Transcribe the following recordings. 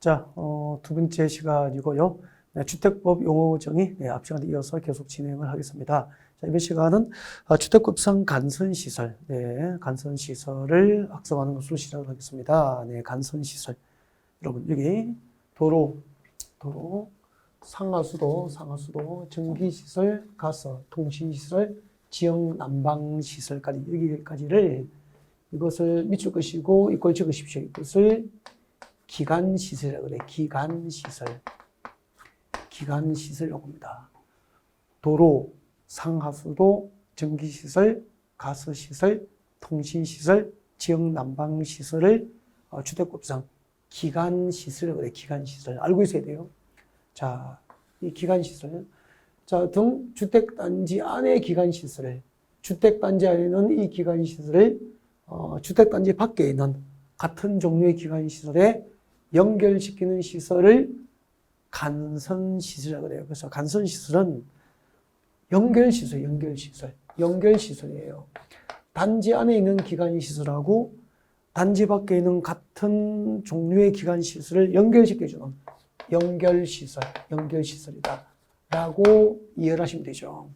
자, 두 번째 시간이고요. 네, 주택법 용어 정의, 앞 시간에 이어서 계속 진행을 하겠습니다. 자, 이번 시간은 주택급성 간선시설, 간선시설을 학습하는 것으로 시작을 하겠습니다. 네, 간선시설. 여러분, 여기 도로, 상하수도, 전기시설, 가스, 통신시설, 지역 난방시설까지, 여기까지를 이것을 밑줄 것이고, 이걸 적으십시오. 이것을 기간시설이라고 그래. 기간시설이라고 합니다. 도로, 상하수도, 전기시설, 가스시설, 통신시설, 지역난방시설을 주택급성 기간시설이라고 그래. 기간시설. 알고 있어야 돼요. 자, 이 기간시설. 자, 등 주택단지 안의 기간시설을, 주택단지 안에는 이 기간시설을, 주택단지 밖에 있는 같은 종류의 기간시설에 연결시키는 시설을 간선시설이라고 그래요. 그래서 간선시설은 연결시설이에요. 단지 안에 있는 기간시설하고 단지 밖에 있는 같은 종류의 기간시설을 연결시켜주는 연결시설이다 라고 이해를 하시면 되죠.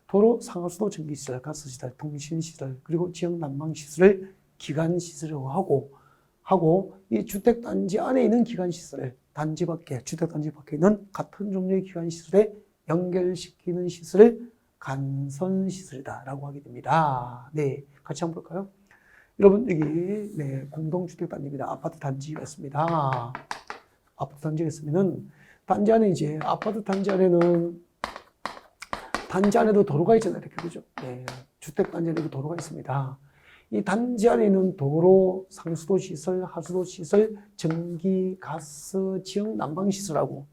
도로, 상하수도, 전기시설, 가스시설, 통신시설, 그리고 지역난방시설을 기간시설이라고 하고 이 주택단지 안에 있는 기간시설을 주택단지 밖에 있는 같은 종류의 기간시설에 연결시키는 시설을 간선시설이다 라고 하게 됩니다. 네, 같이 한번 볼까요? 여러분, 여기, 공동주택단지입니다. 아파트 단지가 있습니다. 아파트 단지가 있으면은, 단지 안에 이제, 아파트 단지 안에는, 단지 안에도 도로가 있잖아요. 이렇게, 그죠? 네, 주택단지 안에도 도로가 있습니다. 이 단지 안에 있는 도로, 상수도 시설, 하수도 시설, 전기, 가스, 지역 난방시설하고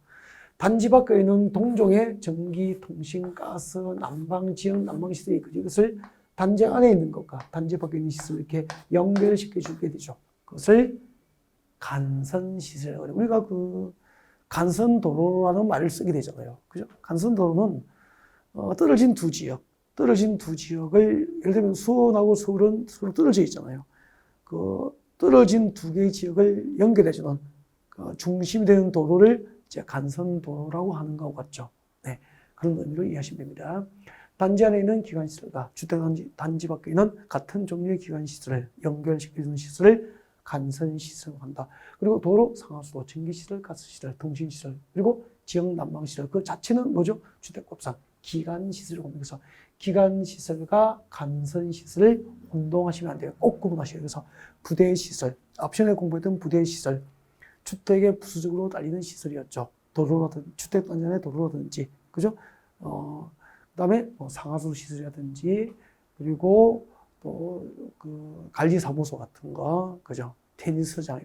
단지 밖에 있는 동종의 전기, 통신, 가스, 난방, 지역 난방시설이 있거든요. 이것을 단지 안에 있는 것과 단지 밖에 있는 시설을 이렇게 연결시켜 주게 되죠. 그것을 간선시설이라고 해요. 우리가 그 간선도로라는 말을 쓰게 되잖아요. 그죠? 간선도로는 떨어진 두 지역을, 예를 들면 수원하고 서울은 서로 떨어져 있잖아요. 그 떨어진 두 개의 지역을 연결해주는 중심이 되는 도로를 이제 간선도로라고 하는 것과 같죠. 네, 그런 의미로 이해하시면 됩니다. 단지 안에 있는 기관시설과 주택단지 밖에 있는 같은 종류의 기관시설을 연결시키는 시설을 간선시설이라고 한다. 그리고 도로, 상하수도, 전기시설, 가스시설, 통신시설, 그리고 지역난방시설, 그 자체는 뭐죠? 주택급성 기간시설이라고 합니다. 그래서 기간시설과 간선시설을 혼동하시면 안 돼요. 꼭 구분하셔야 돼요. 그래서 부대시설, 앞전에 공부했던 부대시설, 주택에 부수적으로 달리는 시설이었죠. 도로라든지, 주택단지 안에 도로라든지, 그죠? 그 다음에 상하수 시설이라든지, 그리고 또 그 관리사무소 같은 거, 그죠? 테니스장,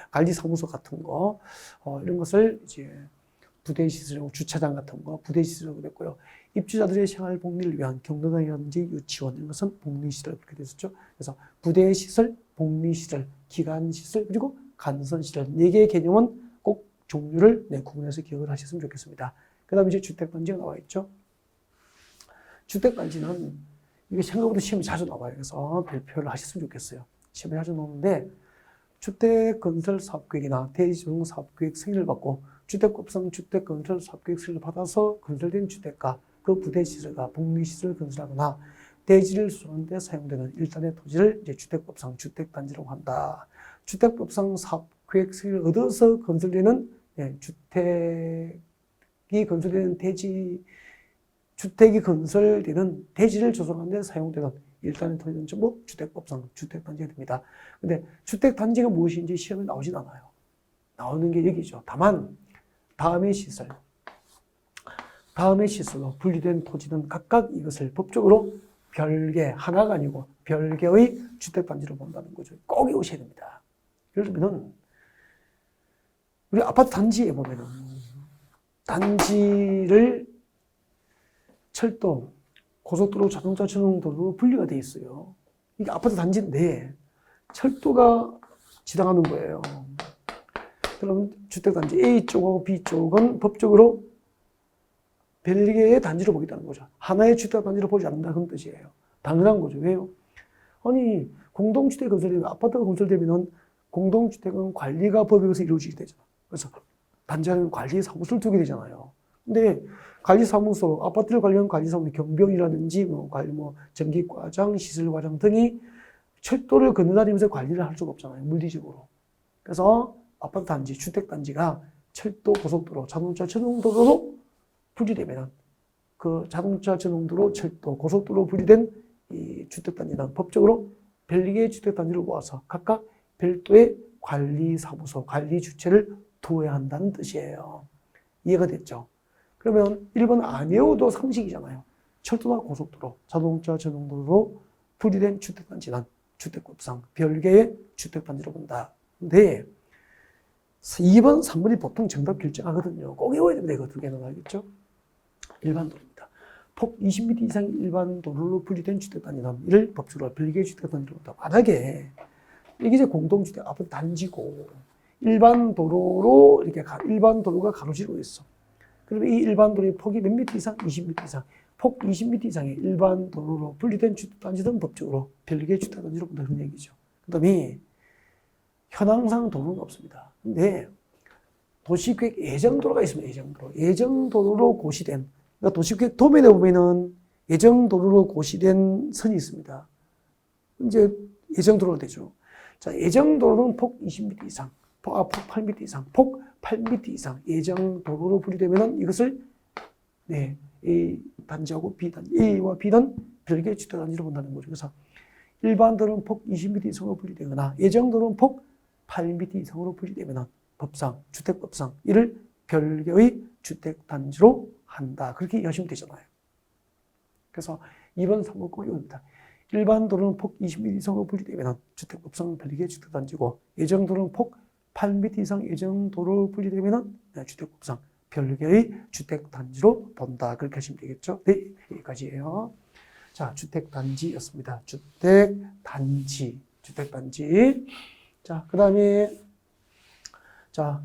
관리사무소 같은 거, 이런 것을 이제 부대시설이라고, 주차장 같은 거, 부대시설이라고 그랬고요. 입주자들의 생활 복리를 위한 경로당이라든지 유치원, 이런 것은 복리시설, 그렇게 됐었죠. 그래서 부대시설, 복리시설, 기간시설, 그리고 간선시설, 4개의 개념은 꼭 종류를 구분해서 기억을 하셨으면 좋겠습니다. 그 다음에 이제 주택단지가 나와 있죠. 주택단지는 이게 생각보다 시험이 자주 나와요. 그래서 발표를 하셨으면 좋겠어요. 시험이 자주 나오는데, 주택건설사업계획이나 대지조성사업계획 승인을 받고 주택급성 주택건설사업계획 승인을 받아서 건설된 주택과 그 부대시설과 복리시설을 건설하거나 대지를 수선하는 데 사용되는 일단의 토지를 이제 주택급성 주택단지라고 한다. 주택급성 사업계획 승인을 얻어서 건설되는 주택이 건설되는 주택이 건설되는 대지를 조성하는 데 사용되는 일단의 토지는 전부 주택법상 주택단지가 됩니다. 근데 주택단지가 무엇인지 시험에 나오진 않아요. 나오는 게 여기죠. 다만 다음의 시설로 분리된 토지는 각각 이것을 법적으로 별개, 하나가 아니고 별개의 주택단지로 본다는 거죠. 꼭 외우셔야 됩니다. 예를 들면 우리 아파트 단지에 보면은 단지를 철도, 고속도로, 자동차 전용도로로 분리가 되어 있어요. 이게 아파트 단지인데 철도가 지나가는 거예요. 그럼 주택단지 A쪽하고 B쪽은 법적으로 별개의 단지로 보겠다는 거죠. 하나의 주택단지로 보지 않는다, 그런 뜻이에요. 당연한 거죠. 왜요? 아니, 공동주택 건설되면, 아파트가 건설되면 공동주택은 관리가 법에 의해서 이루어지게 되죠. 그래서 단지하면 관리사무소를 두게 되잖아요. 근데 관리사무소, 아파트를 관리하는 관리사무소, 경비원이라든지 전기과장, 시설과장 등이 철도를 건너다니면서 관리를 할 수가 없잖아요. 물리적으로. 그래서 아파트 단지, 주택 단지가 철도, 고속도로, 자동차 전용도로로 분리되면 그 자동차 전용도로, 철도, 고속도로 분리된 이 주택 단지는 법적으로 별개의 주택 단지를 모아서 각각 별도의 관리사무소, 관리 주체를 두어야 한다는 뜻이에요. 이해가 됐죠? 그러면 1번 안 외워도 상식이잖아요. 철도나 고속도로, 자동차 전용도로로 분리된 주택 단지는 주택법상 별개의 주택 단지로 본다. 근데 2번, 3번이 보통 정답 결정하거든요. 꼭 외워야 됩니다. 이거 두 개는 알겠죠? 일반 도로입니다. 폭 20m 이상의 일반 도로로 분리된 주택 단지는 이를 법적으로 별개의 주택 단지로 본다. 만약에 이게 이제 공동주택 아파트 단지고 일반 도로로 이렇게 일반 도로가 가로지르고 있어. 그러면 이 일반 도로의 폭이 몇 미터 이상? 20m 이상. 폭 20m 이상의 일반 도로로 분리된 주택 단지는 법적으로 별개의 주택 단지로 본다. 그런 얘기죠. 그 다음에 현황상 도로는 없습니다. 근데 도시계획 예정도로가 있습니다. 예정도로. 예정도로로 고시된, 그러니까 도시계획 도면에 보면은 예정도로로 고시된 선이 있습니다. 이제 예정도로가 되죠. 자, 예정도로는 폭 20m 이상, 폭 8m 이상, 폭 8m 이상 예정도로로 분리되면은 이것을 A 단지하고 B 단지, A와 B는 별개의 주택 단지로 본다는 거죠. 그래서 일반 도로는 폭 20m 이상으로 분리되거나 예정도로는 폭 8m 이상으로 분리되면 법상, 주택법상 이를 별개의 주택 단지로 한다. 그렇게 이해하시면 되잖아요. 그래서 2번, 3번 꼭 이겁니다. 일반 도로는 폭 20m 이상으로 분리되면 주택법상 별개의 주택 단지고 예정도로는 폭 8m 이상 예정도로 분리되면 주택법상 별개의 주택 단지로 본다. 그렇게 하시면 되겠죠. 네, 여기까지예요. 자, 주택 단지였습니다. 주택 단지. 자, 그 다음에, 자,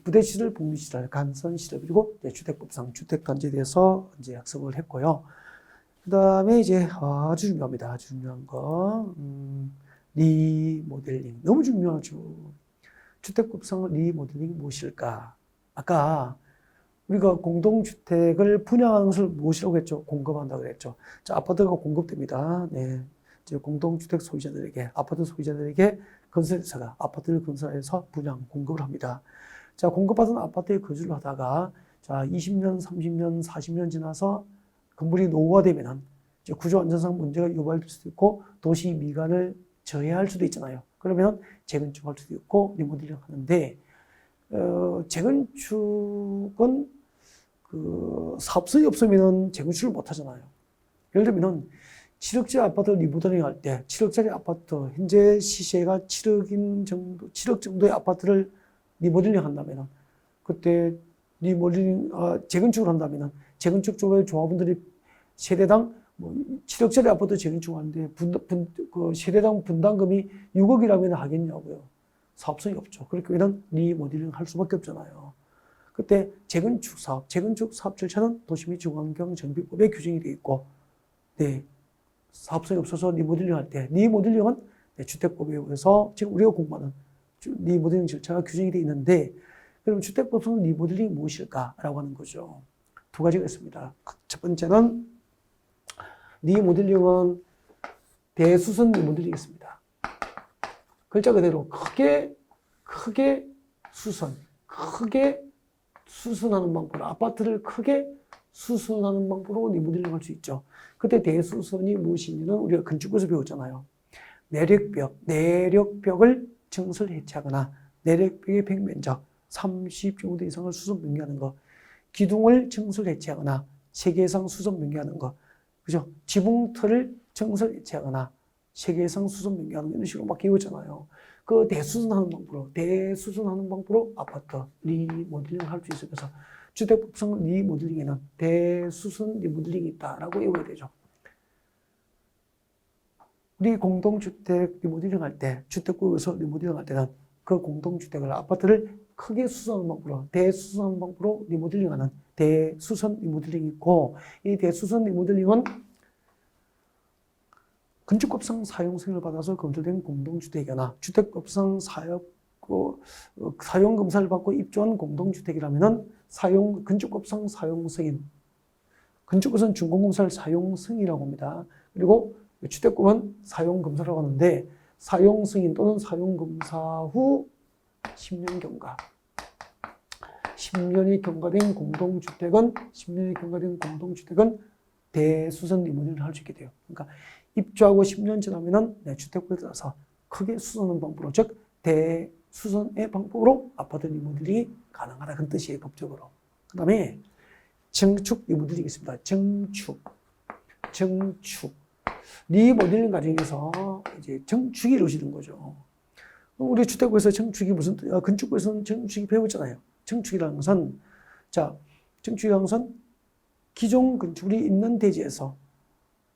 부대시설, 복리시설, 간선시설, 그리고 주택법상 주택단지에 대해서 이제 학습을 했고요. 그 다음에 이제 아주 중요합니다. 아주 중요한 거. 리모델링. 너무 중요하죠. 주택법상 리모델링이 무엇일까? 아까 우리가 공동주택을 분양하는 것을 무엇이라고 했죠? 공급한다고 그랬죠. 자, 아파트가 공급됩니다. 네. 이제 공동주택 소유자들에게, 아파트 소유자들에게 건설회사가 아파트를 건설해서 분양, 공급을 합니다. 자, 공급받은 아파트에 거주를 하다가, 자, 20년, 30년, 40년 지나서 건물이 노후화되면 이제 구조 안전상 문제가 유발될 수도 있고, 도시 미관을 저해할 수도 있잖아요. 그러면 재건축할 수도 있고, 리모델링 하는데, 재건축은 사업성이 없으면 재건축을 못 하잖아요. 예를 들면 7억짜리 아파트 리모델링 할 때 7억짜리 아파트 현재 시세가 7억 정도의 아파트를 리모델링 한다면 그때 재건축을 한다면 재건축 쪽의 조합원들이 세대당 7억짜리 아파트 재건축하는데 세대당 분담금이 6억이라면 하겠냐고요. 사업성이 없죠. 그렇게 하면 리모델링 할 수밖에 없잖아요. 그때 재건축 사업 절차는 도시및 중환경정비법에 규정이 되어 있고, 사업성이 없어서 리모델링 할 때, 리모델링은 주택법에 의해서 지금 우리가 공부하는 리모델링 절차가 규정이 되어 있는데, 그럼 주택법상 리모델링이 무엇일까라고 하는 거죠. 두 가지가 있습니다. 첫 번째는 리모델링은 대수선 리모델링이었습니다. 글자 그대로 크게 수선하는 방법으로, 아파트를 크게 수선하는 방법으로 리모델링 할 수 있죠. 그때 대수선이 무엇이냐는 우리가 건축에서 배웠잖아요. 내력벽을 증설 해체하거나 내력벽의 벽면적 30제곱미터 이상을 수선 변경하는 거, 기둥을 증설 해체하거나 3개 이상 수선 변경하는 거, 그죠? 지붕틀을 증설 해체하거나 3개 이상 수선 변경하는 거, 이런 식으로 막 배웠잖아요. 그 대수선하는 방법으로 아파트 리모델링을 할 수 있어요. 그래서 주택법상 리모델링에는 대수선 리모델링이 있다라고 외워야 되죠. 우리 공동주택 리모델링 할 때, 주택구에서 리모델링 할 때는 그 공동주택을, 아파트를 크게 수선하는 방법으로, 대수선하는 방법으로 리모델링하는 대수선 리모델링이 있고, 이 대수선 리모델링은 건축법상 사용승인을 받아서 건설된 공동주택이나 주택법상 사용 검사를 받고 입주한 공동주택이라면은 건축법상 사용 승인, 건축법상 준공검사를 사용 승인이라고 합니다. 그리고 주택법은 사용 검사라고 하는데 사용 승인 또는 사용 검사 후 10년 경과. 10년이 경과된 공동주택은 대수선 리모델링을 할 수 있게 돼요. 그러니까 입주하고 10년 지나면은 주택법에 따라서 크게 수선하는 방법으로, 즉 대수선의 방법으로 아파트 리모델링이 가능하다 그런 뜻이에요, 법적으로. 그 다음에 증축 리모델링이 있습니다. 증축 리모델링 과정에서 이제 증축이 이루어지는 거죠. 우리 주택부에서 증축이 건축부에서는 증축이 배웠잖아요. 증축이라는 것은, 기존 건축물이 있는 대지에서,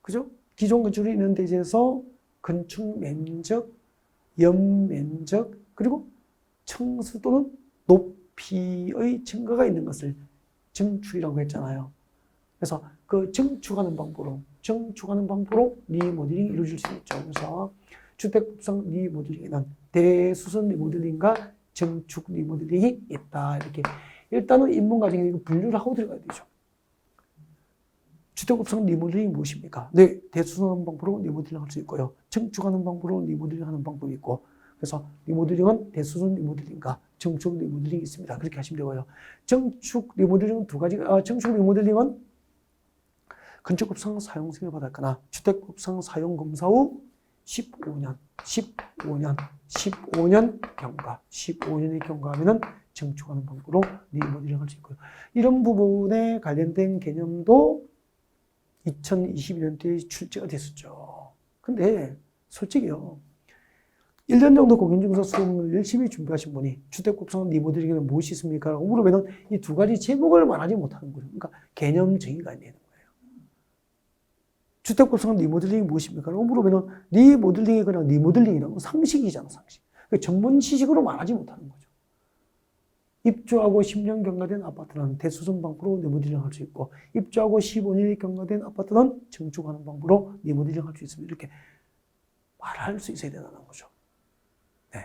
그죠? 기존 건축물이 있는 대지에서 건축 면적, 연면적, 그리고 층수 또는 높이의 증가가 있는 것을 증축이라고 했잖아요. 그래서 그 증축하는 방법으로 리모델링이 이루어질 수 있죠. 그래서 주택법상 리모델링에는 대수선 리모델링과 증축 리모델링이 있다. 이렇게 일단은 입문 과정에 분류를 하고 들어가야 되죠. 주택법상 리모델링이 무엇입니까? 네, 대수선 방법으로 리모델링 할 수 있고요. 증축하는 방법으로 리모델링 하는 방법이 있고, 그래서 리모델링은 대수선 리모델링과 증축 리모델링이 있습니다. 그렇게 하시면 되고요. 증축 리모델링은 두 가지, 증축 리모델링은 건축법상 사용 승인을 받았거나 주택법상 사용 검사 후 15년 경과, 15년이 경과하면은 증축하는 방법으로 리모델링 할 수 있고요. 이런 부분에 관련된 개념도 2022년도에 출제가 됐었죠. 근데 솔직히요, 1년 정도 공인중개사 수업을 열심히 준비하신 분이 주택법상 리모델링에는 무엇이 있습니까? 라고 물으면 이 두 가지 제목을 말하지 못하는 거예요. 그러니까 개념 정의가 안 되는 거예요. 주택법상 리모델링이 무엇입니까? 라고 물으면 리모델링이 그냥 리모델링이라는 건 상식이잖아, 상식. 전문 지식으로 말하지 못하는 거죠. 입주하고 10년 경과된 아파트는 대수선 방법으로 리모델링 할 수 있고, 입주하고 15년이 경과된 아파트는 증축하는 방법으로 리모델링 할 수 있습니다. 이렇게 말할 수 있어야 된다는 거죠. 네.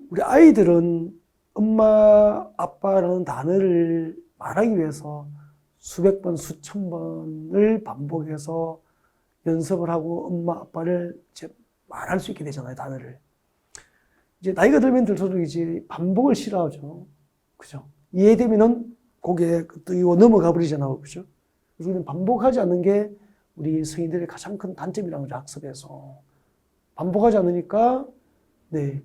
우리 아이들은 엄마, 아빠라는 단어를 말하기 위해서 수백 번, 수천 번을 반복해서 연습을 하고 엄마, 아빠를 이제 말할 수 있게 되잖아요, 단어를. 이제 나이가 들면 들수록 이제 반복을 싫어하죠. 그죠? 이해되면은 거기에 또 넘어가 버리잖아요. 그죠? 그래서 우리는 반복하지 않는 게 우리 성인들의 가장 큰 단점이라는 거죠, 학습에서. 반복하지 않으니까, 네,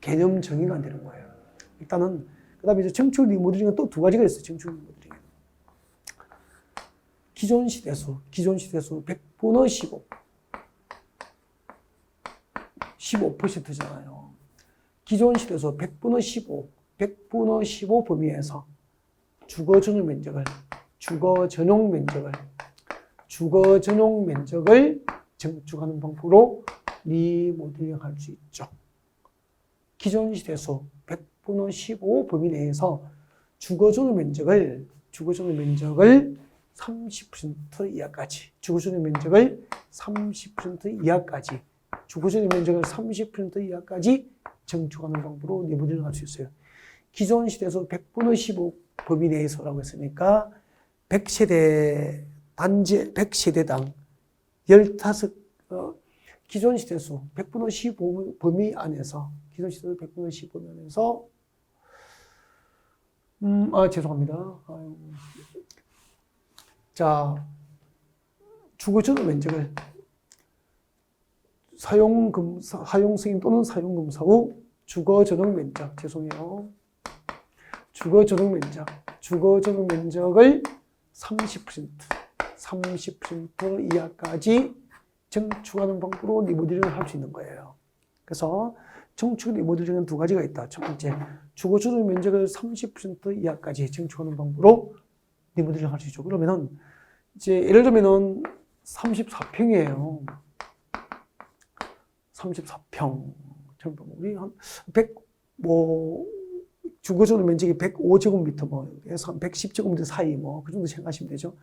개념 정의가 안 되는 거예요. 일단은, 그 다음에 이제 증축 리모델링은 또 두 가지가 있어요, 증축 리모델링. 기존 시대수 100분의 15%잖아요. 기존 시대수 100분의 15 범위에서 주거 전용 면적을 증축하는 방법으로 리모델링 할 수 있죠. 기존 시대수 100분의 15 범위 내에서 주거 전용 면적을 30% 이하까지, 주거전용 면적을 30% 이하까지 증축하는 방법으로 리모델링 할 수 있어요. 기존 시대에서 100분의 15 범위 내에서라고 했으니까 100세대당 15, 기존 시대수 100분의 15 범위 안에서, 죄송합니다. 자, 주거전용 면적을 사용 승인 또는 사용 검사 후 주거전용 면적을 30% 이하까지 증축하는 방법으로 리모델링을 할 수 있는 거예요. 그래서 증축 리모델링은 두 가지가 있다. 첫 번째, 주거전용 면적을 30% 이하까지 증축하는 방법으로 리모델링 할 수 있죠. 그러면은 이제 예를 들면은 34평이에요. 34평. 우리 한 100, 주거전용 면적이 105제곱미터, 해서 한 110제곱미터 사이, 그 정도 생각하시면 되죠.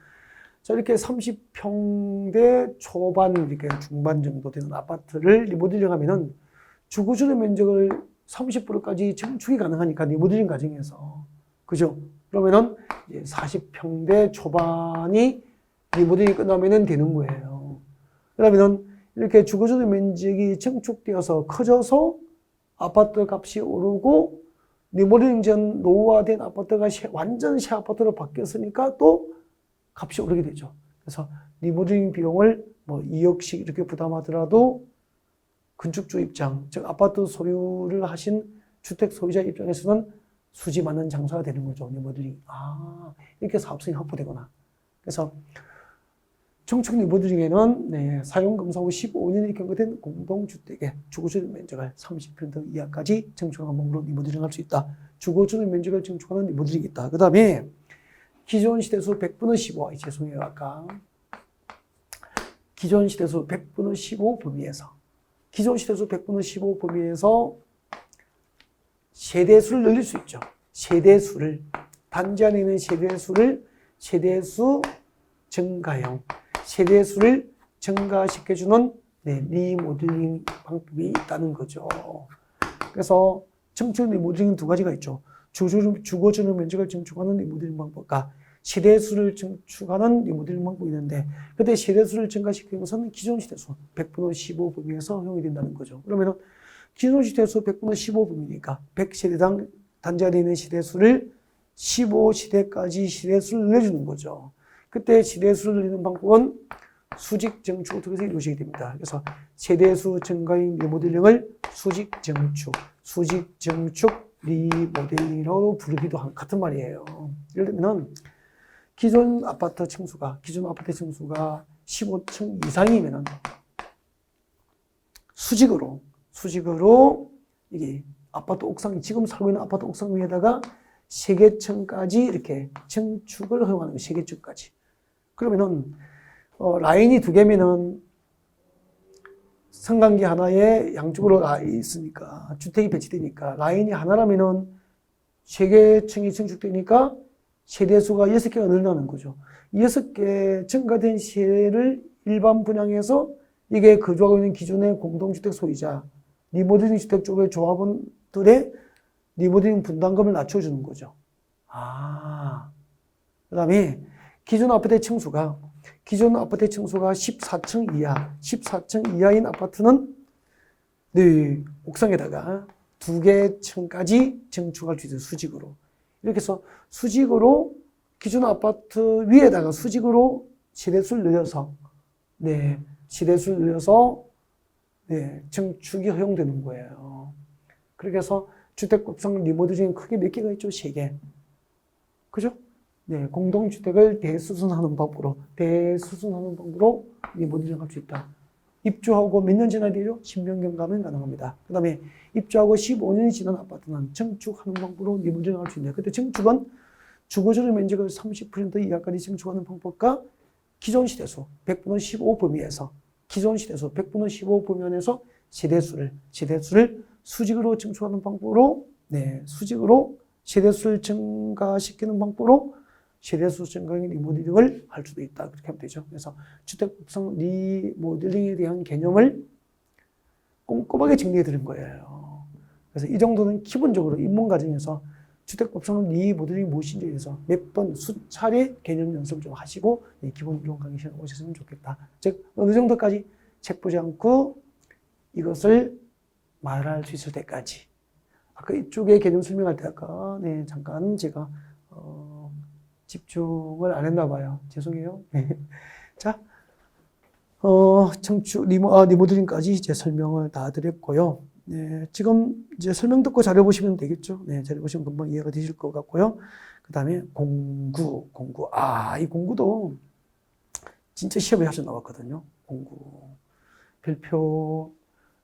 자, 이렇게 30평대 초반, 이렇게 중반 정도 되는 아파트를 리모델링 하면은 주거주거 면적을 30%까지 증축이 가능하니까 리모델링 과정에서. 그죠? 그러면은 이제 40평대 초반이 리모델링이 끝나면은 되는 거예요. 그러면은 이렇게 주거주거 면적이 증축되어서 커져서 아파트 값이 오르고 리모델링 전 노후화된 아파트가 완전 새 아파트로 바뀌었으니까 또 값이 오르게 되죠. 그래서 리모델링 비용을 뭐 2억씩 이렇게 부담하더라도 건축주 입장, 즉 아파트 소유를 하신 주택 소유자 입장에서는 수지 맞는 장사가 되는 거죠. 리모델링. 이렇게 사업성이 확보되거나. 그래서 청축 리모델링에는 사용검사 후 15년이 경과된 공동주택의 주거주택 면적을 30% 이하까지 증축하는 방법으로 리모델링 할 수 있다. 주거주택 면적을 증축하는 리모델링이 있다. 그 다음에 기존 시대수 100분의 15, 죄송해요. 아까 기존 시대수 100분의 15 범위에서 기존 시대수 100분의 15 범위에서 세대수를 늘릴 수 있죠. 세대수를 단지 안에 있는 세대수를 세대수 증가형 세대수를 증가시켜주는 리모델링 방법이 있다는 거죠. 그래서 청축 리모델링 두 가지가 있죠. 주거주택 면적을 증축하는 리모델링 방법과 세대수를 증축하는 리모델링 방법이 있는데 그때 세대수를 증가시키는 것은 기존 시대수 100분의 15 범위에서 허용이 된다는 거죠. 그러면은 기존 시대수 100분의 15 범위니까 100세대당 단지 안에 있는 세대수를 15세대까지 세대수를 늘려주는 거죠. 그때 세대수를 늘리는 방법은 수직 증축을 통해서 이루어지게 됩니다. 그래서 세대수 증가형 리모델링을 수직 증축 리모델링이라고 부르기도 한 같은 말이에요. 예를 들면 기존 아파트 층수가 15층 이상이면은 수직으로 이게 아파트 옥상 지금 살고 있는 아파트 옥상 위에다가 3개층까지 이렇게 증축을 허용하는 거예요. 3개층까지. 그러면은 라인이 2개면은 성간기 하나에 양쪽으로 있으니까 주택이 배치되니까 라인이 하나라면은 3개층이 증축되니까 세대수가 6개가 늘어나는 거죠. 6개 증가된 세대를 일반 분양해서 이게 거주하고 있는 기존의 공동주택 소유자, 리모델링 주택 쪽의 조합원들의 리모델링 분담금을 낮춰주는 거죠. 그 다음에 기존 아파트의 층수가 14층 이하인 아파트는 옥상에다가 2개 층까지 증축할 수 있어요. 수직으로. 이렇게 해서 수직으로 기존 아파트 위에다가 수직으로 세대수를 늘려서 증축이 허용되는 거예요. 그렇게 해서 주택급성 리모델링 크게 몇 개가 있죠? 3개. 그죠? 공동주택을 대수순하는 방법으로 리모델링 할 수 있다. 입주하고 몇 년 지나야 되죠? 10년 경과면 가능합니다. 그 다음에 입주하고 15년이 지난 아파트는 증축하는 방법으로 리모델링 할 수 있는데 그때 증축은 주거주택 면적을 30% 이하까지 증축하는 방법과 기존 시대수 100분의 15 범위에서 세대수를 수직으로 증축하는 방법으로 수직으로 세대수를 증가시키는 방법으로 세대수 증가형 리모델링을 할 수도 있다. 그렇게 하면 되죠. 그래서 주택급성 리모델링에 대한 개념을 꼼꼼하게 정리해 드린 거예요. 그래서 이 정도는 기본적으로 입문 과정에서 주택급성 리모델링이 무엇인지에 대해서 몇 번 수차례 개념 연습 좀 하시고 기본 이론 강의 시간에 오셨으면 좋겠다. 즉 어느 정도까지 책 보지 않고 이것을 말할 수 있을 때까지. 아까 이쪽에 개념 설명할 때 아까 잠깐 제가 집중을 안 했나 봐요. 죄송해요. 자, 리모델링까지 이제 설명을 다 드렸고요. 지금 이제 설명 듣고 자료 보시면 되겠죠. 자료 보시면 금방 이해가 되실 것 같고요. 그 다음에 공구. 이 공구도 진짜 시험에 자주 나왔거든요. 공구. 별표,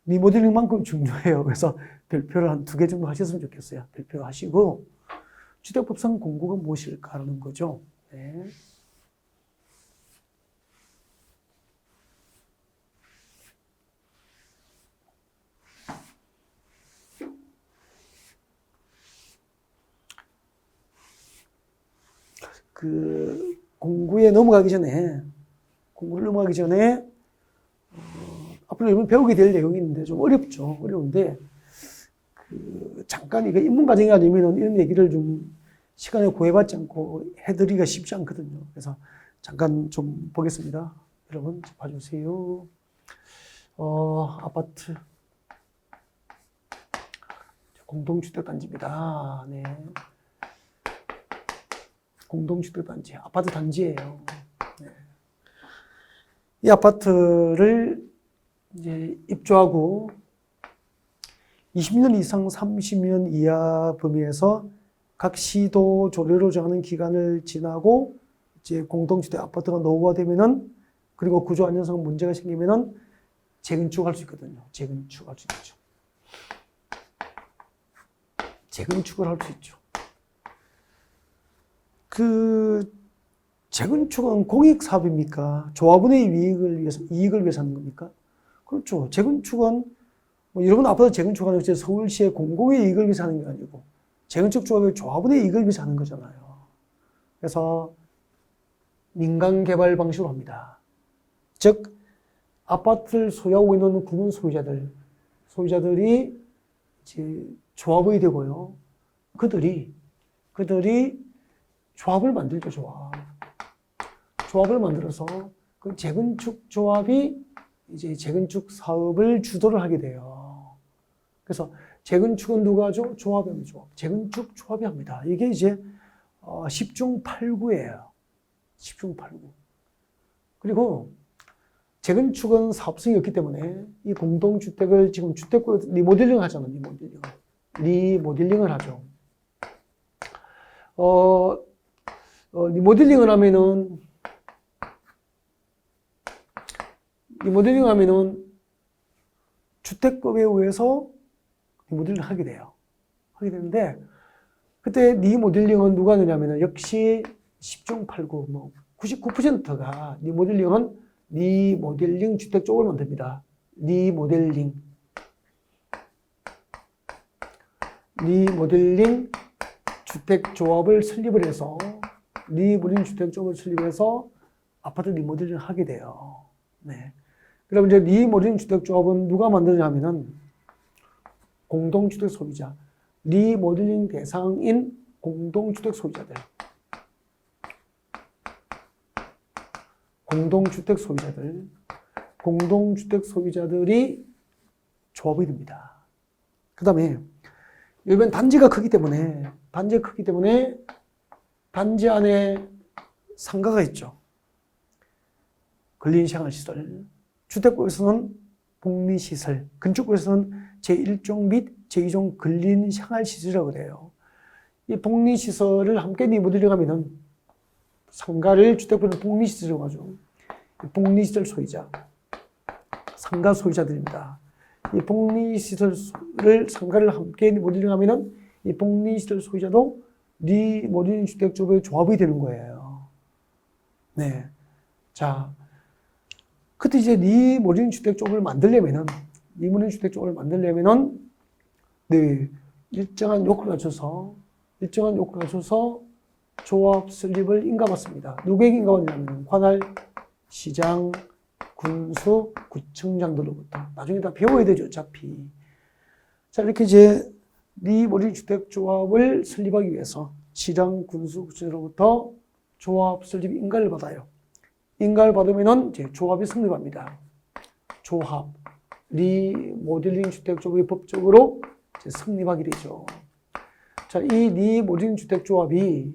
리모델링만큼 중요해요. 그래서 별표를 한 2개 정도 하셨으면 좋겠어요. 별표 하시고, 주택법상 공구가 무엇일까라는 거죠. 공구를 넘어가기 전에, 앞으로 그리고 배우게 될 내용이 있는데 좀 어렵죠. 어려운데 잠깐 이거 입문 과정이 아니면 이런 얘기를 좀 시간에 구애받지 않고 해드리기가 쉽지 않거든요. 그래서 잠깐 좀 보겠습니다. 여러분 봐주세요. 아파트 공동주택단지입니다. 네. 공동주택단지, 아파트 단지예요. 네. 이 아파트를 이제 입주하고 20년 이상 30년 이하 범위에서 각 시도 조례로 정하는 기간을 지나고 이제 공동주택 아파트가 노후화되면은 그리고 구조 안전성 문제가 생기면은 재건축할 수 있거든요. 재건축할 수 있죠. 재건축을 할 수 있죠. 재건축은 공익 사업입니까? 조합원의 이익을 위해서 하는 겁니까? 그렇죠. 재건축은 여러분 아파트 재건축하는 게 서울시의 공공의 이익을 위해서 하는 게 아니고 재건축 조합의 조합원의 이익을 위해서 하는 거잖아요. 그래서 민간 개발 방식으로 합니다. 즉 아파트를 소유하고 있는 구분 소유자들이 이제 조합이 되고요. 그들이 조합을 만들죠. 조합을 만들어서 그 재건축 조합이 이제 재건축 사업을 주도를 하게 돼요. 그래서 재건축은 누가 하죠? 조합이 합니다. 재건축 조합이 합니다. 이게 이제 10중 8구예요. 10중 8구. 그리고 재건축은 사업성이 없기 때문에 이 공동주택을 지금 주택구 리모델링 하잖아요. 리모델링을 하죠. 리모델링을 하면은 주택법에 의해서 리모델링을 하게 돼요. 하게 되는데 그때 리모델링은 누가 하느냐면은 역시 10중 8구 99%가 리모델링 주택 쪽을 만듭니다. 리모델링 주택 조합을 설립을 해서 리모델링 주택 조합을 설립해서 아파트 리모델링을 하게 돼요. 네. 그럼 이제 리모델링 주택 조합은 누가 만드냐면은 공동주택 소유자, 리모델링 대상인 공동주택 소유자들이 조합이 됩니다. 그 다음에 이번 단지가 크기 때문에 단지 안에 상가가 있죠. 근린생활시설, 주택법에서는 복리시설, 건축법에서는 제1종 및 제2종 근린생활시설이라고 그래요. 이 복리시설을 함께 리모델링하면은 상가를 주택법에는 복리시설이라고 하죠. 복리시설 소유자, 상가 소유자들입니다. 이 복리시설을 상가를 함께 리모델링하면은 이 복리시설 소유자도 리모델링 주택조합의 조합이 되는 거예요. 네. 자, 그때 이제 리모델링 주택조합을 만들려면은 네, 일정한 요건을 갖춰서 조합 설립을 인가받습니다. 누구에게 인가받냐면 관할, 시장, 군수, 구청장들로부터. 나중에 다 배워야 되죠, 어차피. 자, 이렇게 이제 리모델링 주택조합을 설립하기 위해서 시장, 군수, 구청장으로부터 조합 설립 인가를 받아요. 인가를 받으면은 이제 조합이 성립합니다. 조합. 리모델링 주택조합이 법적으로 이제 성립하게 되죠. 자, 이 리모델링 주택조합이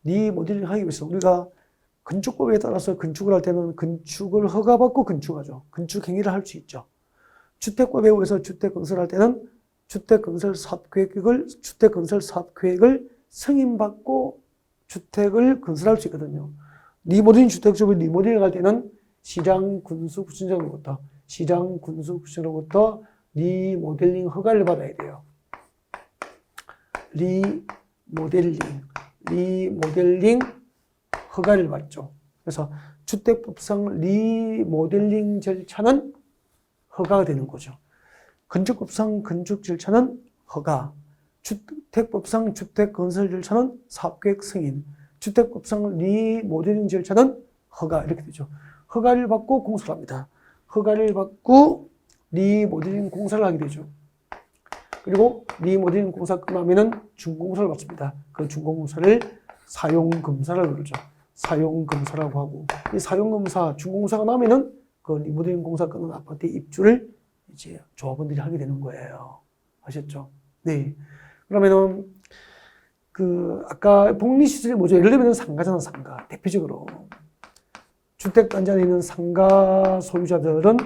리모델링 하기 위해서 우리가 건축법에 따라서 건축을 할 때는 건축을 허가받고 건축하죠. 건축 행위를 할 수 있죠. 주택법에 의해서 주택 건설할 때는 주택건설 사업계획을 승인받고 주택을 건설할 수 있거든요. 리모델링 주택조합을 리모델링 할 때는 시장, 군수, 구청장으로부터 리모델링 허가를 받아야 돼요. 리모델링 허가를 받죠. 그래서 주택법상 리모델링 절차는 허가가 되는 거죠. 건축법상 건축 절차는 허가, 주택법상 주택건설 절차는 사업계획 승인, 주택법상 리모델링 절차는 허가 이렇게 되죠. 허가를 받고 공사를 합니다. 허가를 받고 리모델링 공사를 하게 되죠. 그리고 리모델링 공사 끝나면은 준공사를 받습니다. 그 준공사를 사용검사라고 그러죠. 사용검사라고 하고, 이 사용검사, 준공사가 나면은 그 리모델링 공사 끝난 아파트의 입주를 이제 조합원들이 하게 되는 거예요. 아셨죠? 네. 그러면은 그 아까 복리시설이 뭐죠? 예를 들면 상가잖아, 상가. 대표적으로 주택단지 안에 있는 상가 소유자들은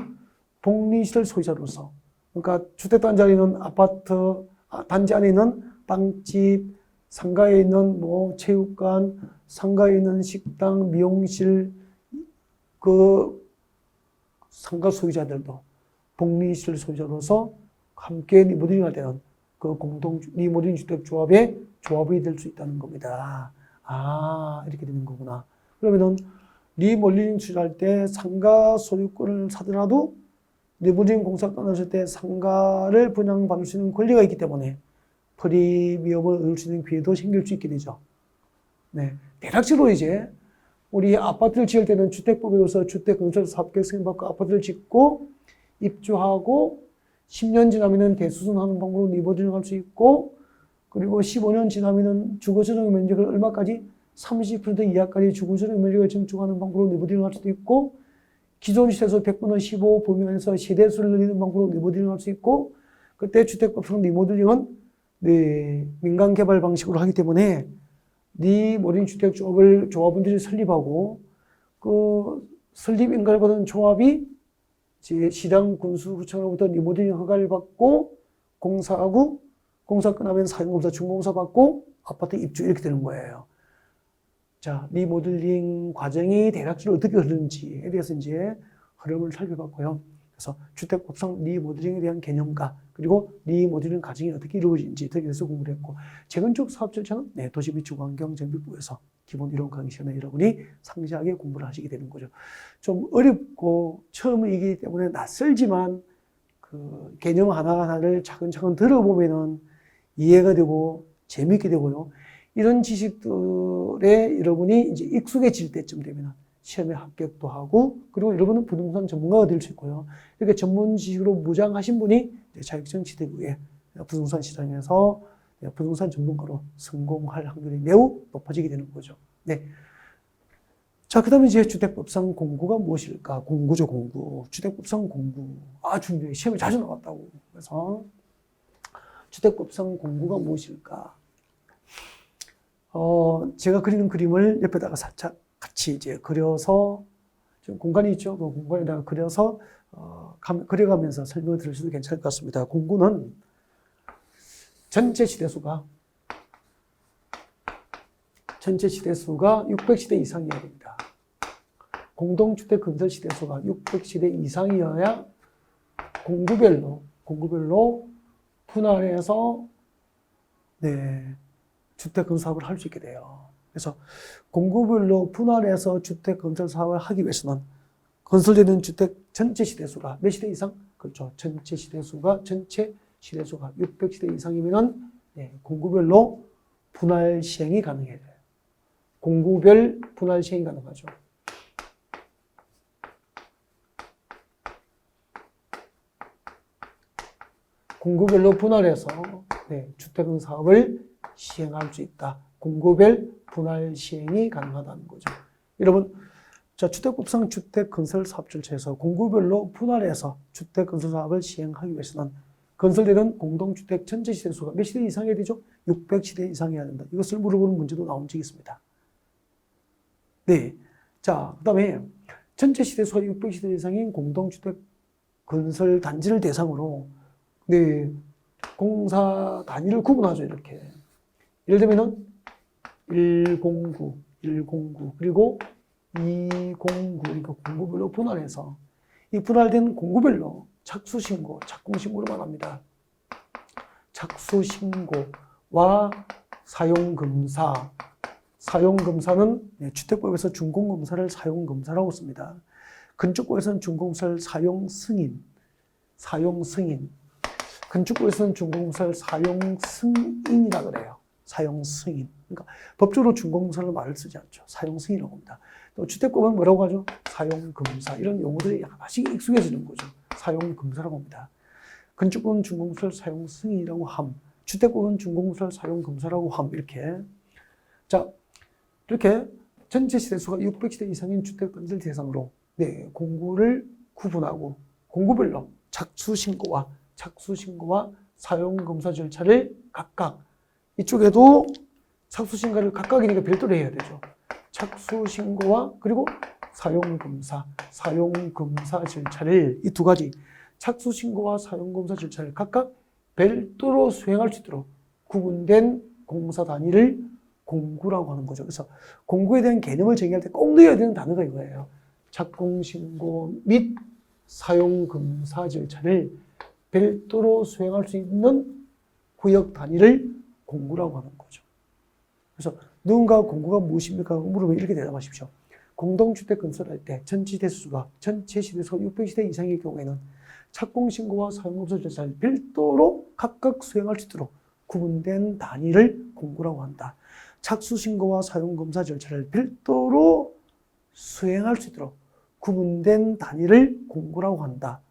복리시설 소유자로서, 그러니까 주택단지 안에 있는 아파트 단지 안에 있는 빵집, 상가에 있는 뭐 체육관, 상가에 있는 식당, 미용실, 그 상가 소유자들도 복리시설 소유자로서 함께 리모델링할 때는 그 공동 리모델링 주택 조합의 조합이 될 수 있다는 겁니다. 아, 이렇게 되는 거구나. 그러면은 리모델링 추진할 때 상가 소유권을 사더라도 리모델링 공사 끝났을 때 상가를 분양받을 수 있는 권리가 있기 때문에 프리미엄을 얻을 수 있는 기회도 생길 수 있게 되죠. 네. 대략적으로 이제 우리 아파트를 지을 때는 주택법에 의해서 주택건설사업계획 승인받고 아파트를 짓고 입주하고 10년 지나면은 대수선하는 방법으로 리모델링 할 수 있고, 그리고 15년 지나면은 주거전용 면적을 얼마까지 30% 이하까지 주거전용 면적을 증축하는 방법으로 리모델링 할 수도 있고, 기존 시세수 100분의 15 범위 안에서 세대수를 늘리는 방법으로 리모델링 할 수 있고, 그때 주택법상 리모델링은 네, 민간개발 방식으로 하기 때문에 리모델링 주택조합을 조합원들이 설립하고, 그 설립 인가를 받은 조합이 시당 군수구청으로부터 리모델링 허가를 받고 공사하고, 공사 끝나면 사용검사, 준공사 받고 아파트 입주, 이렇게 되는 거예요. 자, 리모델링 과정이 대략적으로 어떻게 흐르는지에 대해서 이제 흐름을 살펴봤고요. 그래서 주택법상 리모델링에 대한 개념과 그리고 리모델링 과정이 어떻게 이루어지는지 등에 대해서 공부를 했고, 재건축 사업 절차는 네, 도시비축환경정비부에서 기본 이론 강의 시간에 여러분이 상세하게 공부를 하시게 되는 거죠. 좀 어렵고 처음이기 때문에 낯설지만 그 개념 하나하나를 차근차근 들어보면은 이해가 되고 재미있게 되고요. 이런 지식들에 여러분이 이제 익숙해질 때쯤 되면 시험에 합격도 하고, 그리고 여러분은 부동산 전문가가 될 수 있고요. 이렇게 전문 지식으로 무장하신 분이 자격증 취득 후에 부동산 시장에서 부동산 전문가로 성공할 확률이 매우 높아지게 되는 거죠. 네. 자, 그 다음에 이제 주택법상 공구가 무엇일까? 공구죠, 공구. 주택법상 공구. 아, 중요해. 시험에 자주 나왔다고. 그래서 주택법상 공구가 무엇일까? 제가 그리는 그림을 옆에다가 살짝 같이 이제 그려서, 좀 공간이 있죠? 그 공간에다가 그려서, 그려가면서 설명을 들으셔도 괜찮을 것 같습니다. 공구는 전체 시대수가 600시대 이상이어야 됩니다. 공동주택 건설 시대수가 600시대 이상이어야 공구별로 분할해서 네, 주택 건설 사업을 할 수 있게 돼요. 그래서 공구별로 분할해서 주택 건설 사업을 하기 위해서는 건설되는 주택 전체 시대수가 몇 시대 이상? 그렇죠. 전체 시대수가 600시대 이상이면은 네, 공구별로 분할 시행이 가능해요. 공구별 분할 시행이 가능하죠. 공구별로 분할해서 네, 주택 사업을 시행할 수 있다. 공구별 분할 시행이 가능하다는 거죠. 여러분, 자, 주택법상 주택건설 사업 절차에서 공구별로 분할해서 주택건설 사업을 시행하기 위해서는 건설되는 공동주택 전체 시대수가 몇 시대 이상이어야 되죠? 600시대 이상이어야 된다. 이것을 물어보는 문제도 나온 적이 있습니다. 네. 자, 그 다음에 전체 시대수가 600시대 이상인 공동주택 건설 단지를 대상으로 네, 공사 단위를 구분하죠, 이렇게. 예를 들면은 109, 그리고 209, 그러니까 공구별로 분할해서 이 분할된 공구별로 착수신고, 착공신고를 말합니다. 착수신고와 사용검사. 사용검사는 주택법에서 준공검사를 사용검사라고 씁니다. 건축법에서는 준공사를 사용승인. 건축법에서는 준공사를 사용승인이라고 그래요. 사용 승인. 그러니까 법적으로 준공사를 말을 쓰지 않죠. 사용 승인이라고 합니다. 또 주택법은 뭐라고 하죠? 사용 금사. 이런 용어들이 약간씩 익숙해지는 거죠. 사용 금사라고 합니다. 건축법은 준공사를 사용 승인이라고 함. 주택법은 준공사를 사용 금사라고 함. 이렇게. 자, 이렇게 전체 시대수가 600시대 이상인 주택단지를 대상으로 네, 공구를 구분하고 공구별로 착수신고와 사용검사 절차를 각각 이쪽에도 착수신고를 각각이니까 별도로 해야 되죠. 착수신고와 그리고 사용검사 절차를 이 두 가지 착수신고와 사용검사 절차를 각각 별도로 수행할 수 있도록 구분된 공사 단위를 공구라고 하는 거죠. 그래서 공구에 대한 개념을 정의할 때 꼭 넣어야 되는 단어가 이거예요. 착공신고 및 사용검사 절차를 별도로 수행할 수 있는 구역 단위를 공구라고 하는 거죠. 그래서 누군가 공구가 무엇입니까? 물으면 이렇게 대답하십시오. 공동주택 건설할 때 전체 시대수가 600시대 이상일 경우에는 착공신고와 사용검사 절차를 별도로 각각 수행할 수 있도록 구분된 단위를 공구라고 한다. 착수신고와 사용검사 절차를 별도로 수행할 수 있도록 구분된 단위를 공구라고 한다.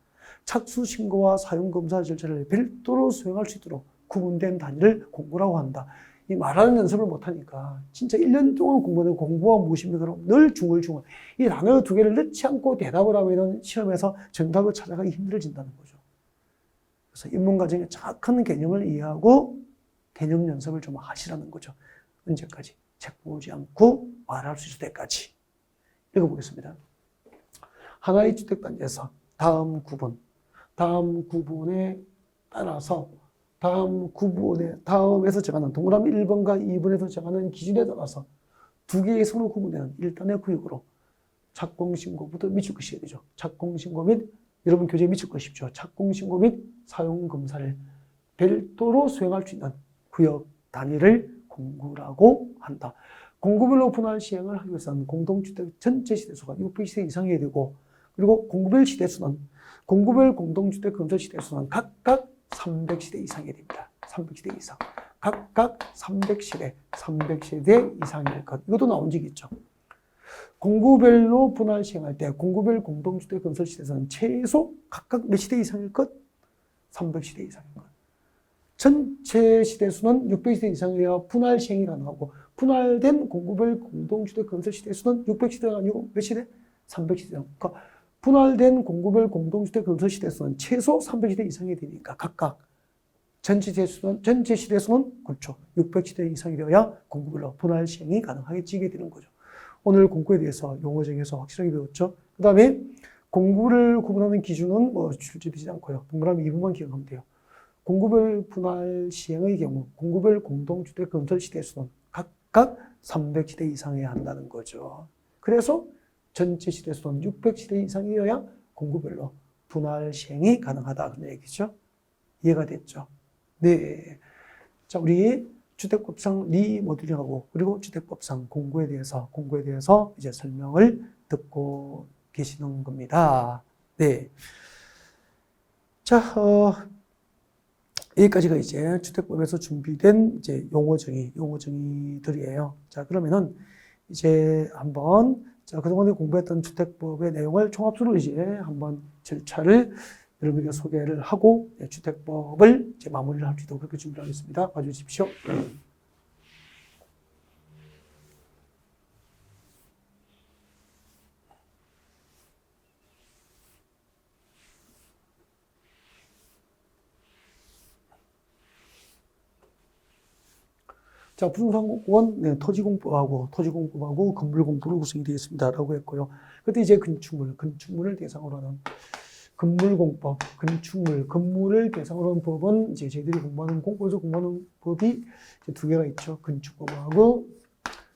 착수신고와 사용검사 절차를 별도로 수행할 수 있도록 구분된 단위를 공구라고 한다. 이 말하는 연습을 못하니까 진짜 1년 동안 공부하는 공부가 무엇입니까? 그럼 늘 중얼중얼. 이 단어 두 개를 넣지 않고 대답을 하면 시험에서 정답을 찾아가기 힘들어진다는 거죠. 그래서 입문과정의 정확한 개념을 이해하고 개념 연습을 좀 하시라는 거죠. 언제까지? 책 보지 않고 말할 수 있을 때까지. 읽어보겠습니다. 하나의 주택단지에서 다음 구분에 따라서 다음에서 정하는 동그라미 1번과 2번에서 정하는 기준에 따라서 두 개의 선으로 구분되는 1단의 구역으로 착공신고부터 미칠 것이어야 되죠. 착공신고 및 여러분 교재에 미칠 것이죠. 착공신고 및 사용검사를 별도로 수행할 수 있는 구역 단위를 공구라고 한다. 공구별로 분할 시행을 하기 위해서는 공동주택 전체 시대수가 600시대 이상이어야 되고 그리고 공구별 공동주택 건설 시대수는 각각 300시대 이상이어야 됩니다. 300시대 이상. 각각 300시대 이상일 것. 이것도 나온 적이 있죠. 공구별로 분할 시행할 때 공구별 공동주택 건설 시대에서는 최소 각각 몇 시대 이상일 것? 300시대 이상일 것. 전체 시대수는 600시대 이상이어야 분할 시행이 가능하고 분할된 공구별 공동주택 건설 시대수는 600시대가 아니고 몇 시대? 300시대. 그러니까 분할된 공구별 공동주택 건설 시대수는 최소 300시대 이상이 되니까 각각 전체 시대수는 그렇죠. 600시대 이상이 되어야 공구별로 분할 시행이 가능하게 되는 거죠. 오늘 공구에 대해서 용어 정의에서 확실하게 배웠죠. 그 다음에 공구를 구분하는 기준은 뭐 출제되지 않고요. 동그라미 2번만 기억하면 돼요. 공구별 분할 시행의 경우 공구별 공동주택 건설 시대수는 각각 300시대 이상이어야 한다는 거죠. 그래서 전체 시대수는 600시대 이상이어야 공구별로 분할 시행이 가능하다 그런 얘기죠. 이해가 됐죠? 네. 자, 우리 주택법상 리모델링하고 그리고 주택법상 공구에 대해서 이제 설명을 듣고 계시는 겁니다. 네. 자, 여기까지가 이제 주택법에서 준비된 이제 용어 정의들이에요. 자, 그러면은 이제 한번 그동안에 공부했던 주택법의 내용을 종합적으로 이제 한번 절차를 여러분에게 소개를 하고 주택법을 이제 마무리를 할 수 있도록 그렇게 준비를 하겠습니다. 봐주십시오. 자, 부동산공법은 토지공법하고 건물공법으로 구성이 되어 있습니다라고 했고요. 그때 이제 건축물을 대상으로 하는 건물공법, 건물을 대상으로 하는 법은 이제 저희들이 공부에서 공부하는 법이 이제 두 개가 있죠. 건축법하고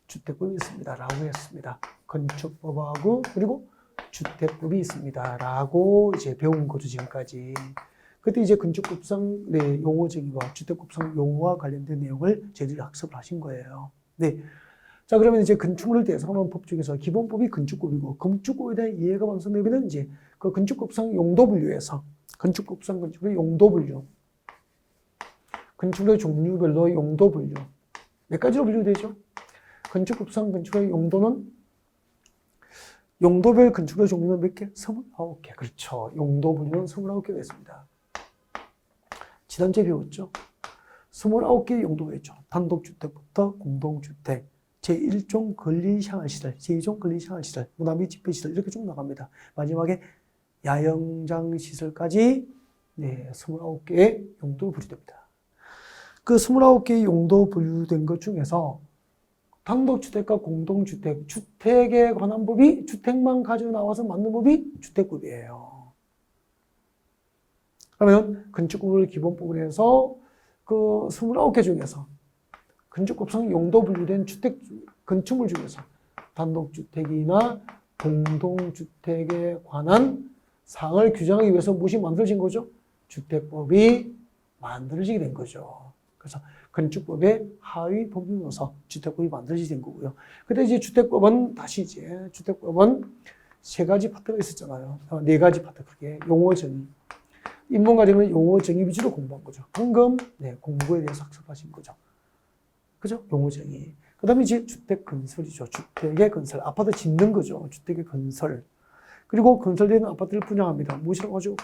주택법이 있습니다라고 했습니다. 건축법하고 그리고 주택법이 있습니다라고 이제 배운 거죠, 지금까지. 그때 이제 건축법상 용어 정의와 주택법상 용어와 관련된 내용을 저희들이 학습을 하신 거예요. 네. 자, 그러면 이제 건축물을 대상으로 하는 법 중에서 기본법이 건축법이고, 건축법에 대한 이해가 완성되면 이제 그 건축법상 용도 분류에서, 건축법상 건축의 용도 분류, 건축의 종류별로 용도 분류, 몇 가지로 분류되죠? 건축법상 건축의 용도는 용도별 건축의 종류는 몇 개? 29개. 그렇죠. 용도 분류는 29개가 있습니다. 지난주에 배웠죠? 29개의 용도가 있죠. 단독주택부터 공동주택, 제1종 권리생활시설, 제2종 권리생활시설, 문화및 집회시설 이렇게 쭉 나갑니다. 마지막에 야영장시설까지 29개의 용도로 분류됩니다. 그 29개의 용도 분류된 것 중에서 단독주택과 공동주택, 주택에 관한 법이 주택만 가지고 나와서 만든 법이 주택법이에요. 그러면 건축법을 기본법으로 해서 그 29개 중에서 건축법상 용도 분류된 주택 건축물 중에서 단독주택이나 공동주택에 관한 사항을 규정하기 위해서 무엇이 만들어진 거죠? 주택법이 만들어지게 된 거죠. 그래서 건축법의 하위 법률로서 주택법이 만들어지게 된 거고요. 근데 이제 주택법은 주택법은 세 가지 파트가 있었잖아요. 네 가지 파트 크게 용어 정의. 인문과정은 용어 정의 위주로 공부한 거죠. 방금 공부에 대해서 학습하신 거죠. 그죠? 용어 정의. 그 다음에 이제 주택 건설이죠. 주택의 건설. 아파트 짓는 거죠. 주택의 건설. 그리고 건설되는 아파트를 분양합니다. 무엇이라고 하죠?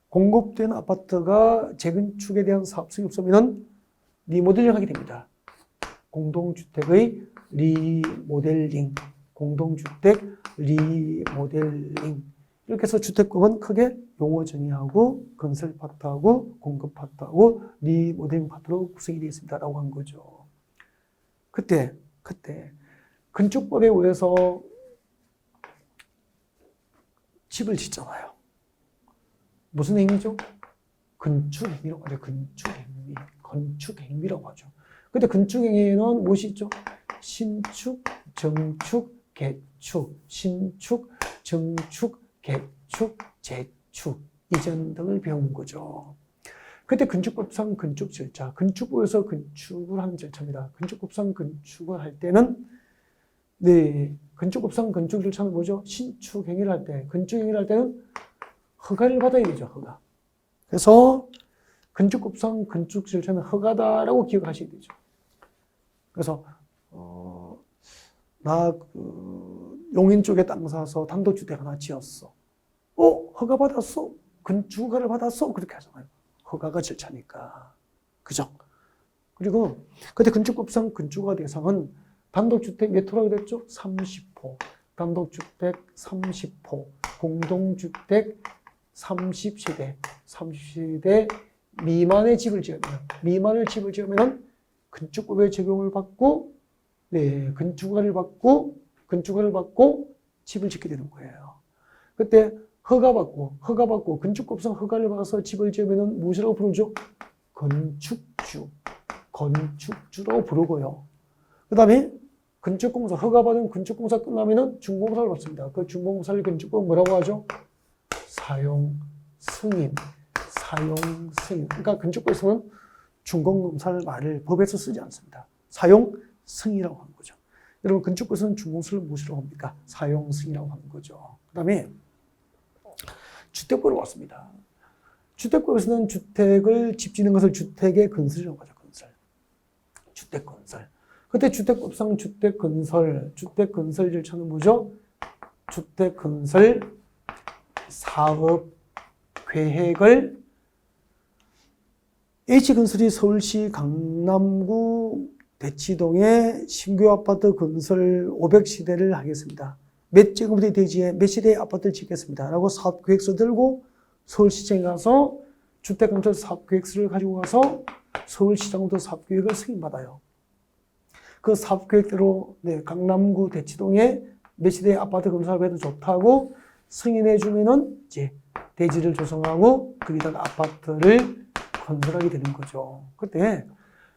공급된 아파트가 재건축에 대한 사업성이 없으면 리모델링 하게 됩니다. 공동주택의 리모델링. 이렇게 해서 주택법은 크게 용어 정의하고 건설 파트하고 공급 파트하고 리모델링 파트로 구성이 되어 있습니다라고 한 거죠. 그때 건축법에 의해서 집을 짓잖아요. 무슨 행위죠? 건축행위라고 하죠. 건축행위라고 하죠. 근데 건축행위에는 무엇이 있죠? 신축, 정축, 개축, 신축, 정축, 개축, 재축, 이전 등을 배운 거죠. 그때 건축법상 건축 절차, 건축부에서 건축을 하는 절차입니다. 건축법상 건축을 할 때는 건축법상 건축 절차는 뭐죠? 신축 행위를 할 때, 건축 행위를 할 때는 허가를 받아야 되죠, 허가. 그래서 건축법상 건축 절차는 허가다라고 기억하셔야 되죠. 그래서 용인 쪽에 땅 사서 단독주택 하나 지었어. 허가 받았어? 건축 허가를 받았어? 그렇게 하잖아요. 허가가 절차니까. 그죠? 그리고 그때 건축법상 건축허가 대상은 단독주택 몇 호라고 그랬죠? 30호. 단독주택 30호. 공동주택 30세대 미만의 집을 지으면 건축법의 적용을 받고 건축허가를 받고 집을 짓게 되는 거예요. 그때 허가 받고 건축법상 허가를 받아서 집을 지으면 무엇이라고 부르죠? 건축주라고 부르고요. 그 다음에 건축공사, 허가받은 건축공사 끝나면은 준공사를 받습니다. 그 준공사를 건축법은 뭐라고 하죠? 사용 승인. 그러니까 건축법에서는 준공검사를 말을 법에서 쓰지 않습니다. 사용 승인이라고 하는 거죠. 여러분 건축법에서는 준공사를 무엇이라고 합니까? 사용 승인이라고 하는 거죠. 그 다음에 주택법으로 왔습니다. 주택법에서는 주택을 집 짓는 것을 주택의 건설이라고 하죠. 주택 건설. 그때 주택법상 주택 건설 절차는 뭐죠? 주택 건설 사업 계획을 H건설이 서울시 강남구 대치동에 신규 아파트 건설 500세대를 하겠습니다. 몇 제곱미터 대지에 몇 세대의 아파트를 짓겠습니다. 라고 사업계획서 들고 서울시청에 가서 주택건설 사업계획서를 가지고 가서 서울시장부터 사업계획을 승인받아요. 그 사업계획대로 강남구 대치동에 몇 세대의 아파트 건설을 해도 좋다고 승인해주면은 이제 대지를 조성하고 거기다가 아파트를 건설하게 되는 거죠. 그때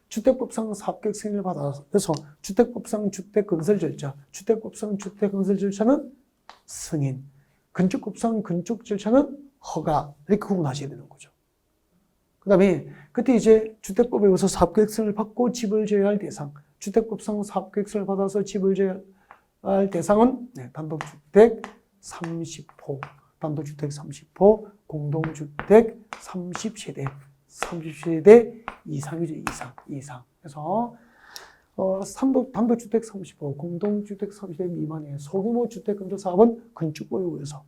주택법상 사업계획 승인을 받아서 그래서 주택법상 주택건설 절차, 주택법상 주택건설 절차는 승인, 건축법상 건축 절차는 허가 이렇게 구분하셔야 되는 거죠. 그 다음에 그때 이제 주택법에 의해서 사업계획 승인을 받고 집을 지어야 할 대상, 주택법상 사업계획 승인을 받아서 집을 지어야 할 대상은 단독주택 30호, 공동주택 30세대, 30세대 이상이죠. 이상. 그래서 단독주택 35, 공동주택 30세 미만의 소규모 주택 건설 사업은 건축보유에서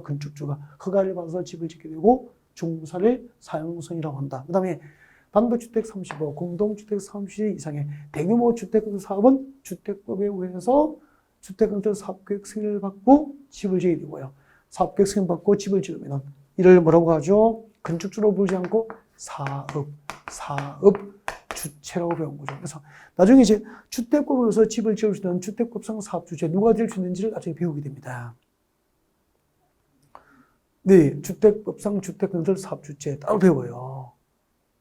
건축주가 허가를 받아서 집을 짓게 되고 중무사를 사용성이라고 한다. 그 다음에 단독주택 35, 공동주택 30세 이상의 대규모 주택 건설 사업은 주택법에 의해서 주택 건설 사업계획 승인을 받고 집을 지어야 되고요. 사업계획 승인 받고 집을 지으면 이를 뭐라고 하죠? 건축주로 부르지 않고 사업 주체라고 배운 거죠. 그래서 나중에 이제 주택법에서 집을 지을 수 있는 주택법상 사업주체 누가 될 수 있는지를 나중에 배우게 됩니다. 네, 주택법상 주택건설 사업주체 따로 배워요.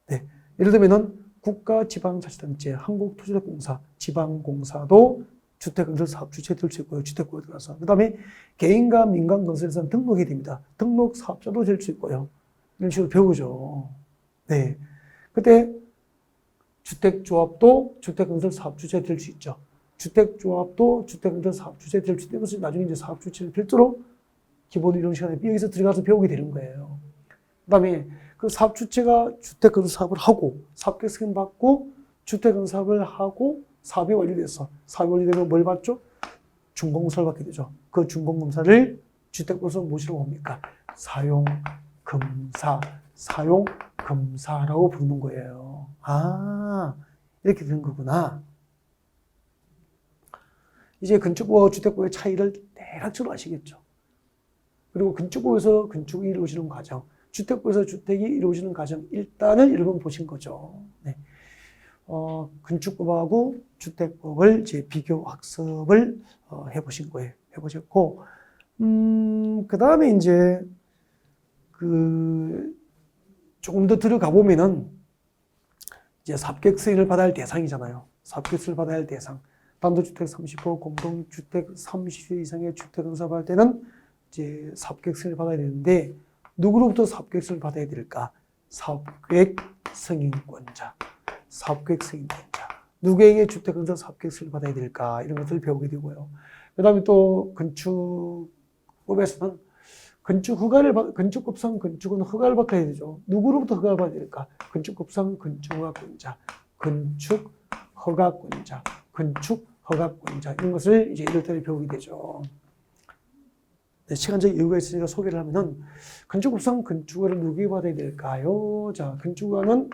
네, 예를 들면은 국가지방자치단체, 한국토지대공사, 지방공사도 주택건설 사업주체에 들 수 있고요. 주택법에 들어가서. 그 다음에 개인과 민간건설에서는 등록이 됩니다. 등록 사업자도 될 수 있고요. 이런 식으로 배우죠. 네, 그때 주택조합도 주택건설 사업주체에 들 수 있죠. 주택조합도 주택건설 사업주체에 들 수 있는 것을 나중에 이제 사업주체를 별도로 기본 이론 시간에 여기서 들어가서 배우게 되는 거예요. 그 다음에 그 사업주체가 주택건설 사업을 하고 사업계획 승인 받고 주택건설 사업을 하고 사업이 완료돼서 사업이 완료되면 뭘 받죠? 준공검사를 받게 되죠. 그 준공검사를 주택법에서 무엇이라고 합니까? 사용검사라고 부르는 거예요. 아, 이렇게 되는 거구나. 이제 건축법과 주택법의 차이를 대략적으로 아시겠죠? 그리고 건축법에서 건축이 이루어지는 과정, 주택법에서 주택이 이루어지는 과정, 일단은 여러분 보신 거죠. 네. 건축법하고 주택법을 이제 비교 학습을 해보신 거예요. 해보셨고, 그 다음에 이제 조금 더 들어가 보면은 이제 사업계획 승인을 받아야 할 대상이잖아요. 사업계획 승인을 받아야 할 대상. 단독주택 30호, 공동주택 30세 이상의 주택 건설할 때는 이제 사업계획 승인을 받아야 되는데 누구로부터 사업계획 승인을 받아야 될까? 사업계획 승인권자. 누구에게 주택건설 사업계획 승인을 받아야 될까? 이런 것들을 배우게 되고요. 그 다음에 또 건축법에서는 건축법상 건축은 허가를 받아야 되죠. 누구로부터 허가를 받아야 될까? 건축법상 건축허가권자, 건축허가권자 이런 것을 이제 이럴 때 배우게 되죠. 네, 시간적 여유가 있으니까 소개를 하면은 건축법상 건축허가를 누구에게 받아야 될까요? 자, 건축허가는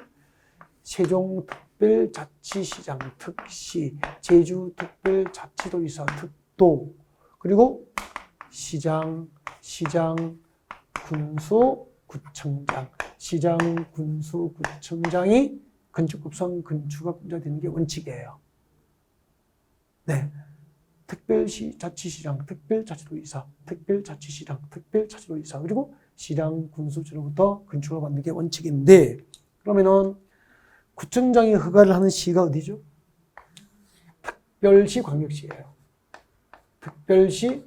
세종특별자치시장 특시, 제주특별자치도지사 특도, 그리고 시장, 군수, 구청장이 건축법상 건축허가권자 되는 게 원칙이에요. 네. 특별시, 자치시장, 특별자치도지사, 그리고 시장, 군수로부터 건축허가 받는 게 원칙인데, 그러면은 구청장이 허가를 하는 시가 어디죠? 특별시, 광역시예요. 특별시,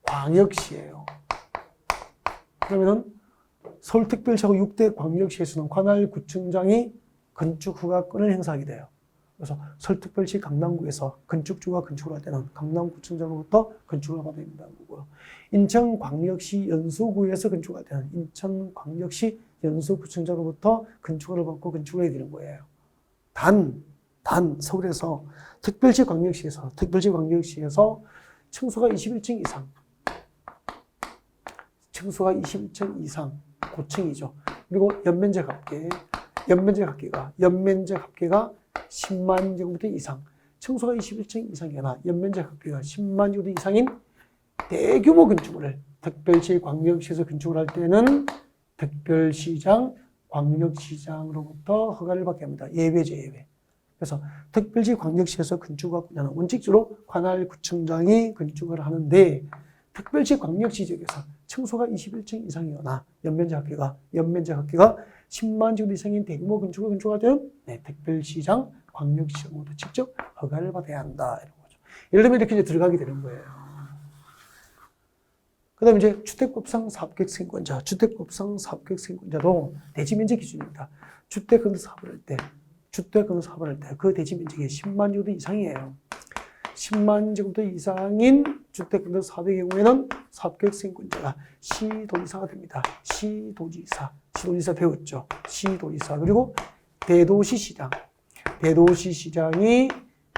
광역시예요. 그러면은 서울특별시하고 6대 광역시에서는 관할 구청장이 건축허가권을 행사하게 돼요. 그래서 서울특별시 강남구에서 건축주가 건축을 할 때는 강남구청장으로부터 건축을 받아야 된다는 거고요. 인천광역시 연수구에서 건축을 할 때는 인천광역시 연수구청장으로부터 건축을 받고 건축을 해야 되는 거예요. 단 서울에서 특별시 광역시에서 층수가 21층 이상 고층이죠. 그리고 연면적 합계가 10만 제곱미터 이상, 층수가 21층 이상이거나 연면적 합계가 10만 제곱미터 이상인 대규모 건축물을 특별시 광역시에서 건축을 할 때는 특별시장, 광역시장으로부터 허가를 받게 합니다. 예외죠, 예외. 그래서 특별시 광역시에서 건축허가권자는 원칙적으로 관할 구청장이 건축을 하는데 특별시 광역시 지역에서 층수가 21층 이상이거나 연면적 합계가 10만 제곱 이상인 대규모 건축을 건축할 때는 특별시장, 광역시장으로부터 직접 허가를 받아야 한다 이런 거죠. 예를 들면 이렇게 이제 들어가게 되는 거예요. 그다음에 이제 주택법상 사업계획 승인권자도 대지 면적 기준입니다. 주택 건설 사업을 할 때 그 대지 면적이 10만 제곱미터 이상이에요. 10만 제곱미터 이상인 주택건설 사업의 경우에는 사업계획수행권자가 시도지사가 됩니다. 시도지사 배웠죠. 시도지사 그리고 대도시시장. 대도시시장이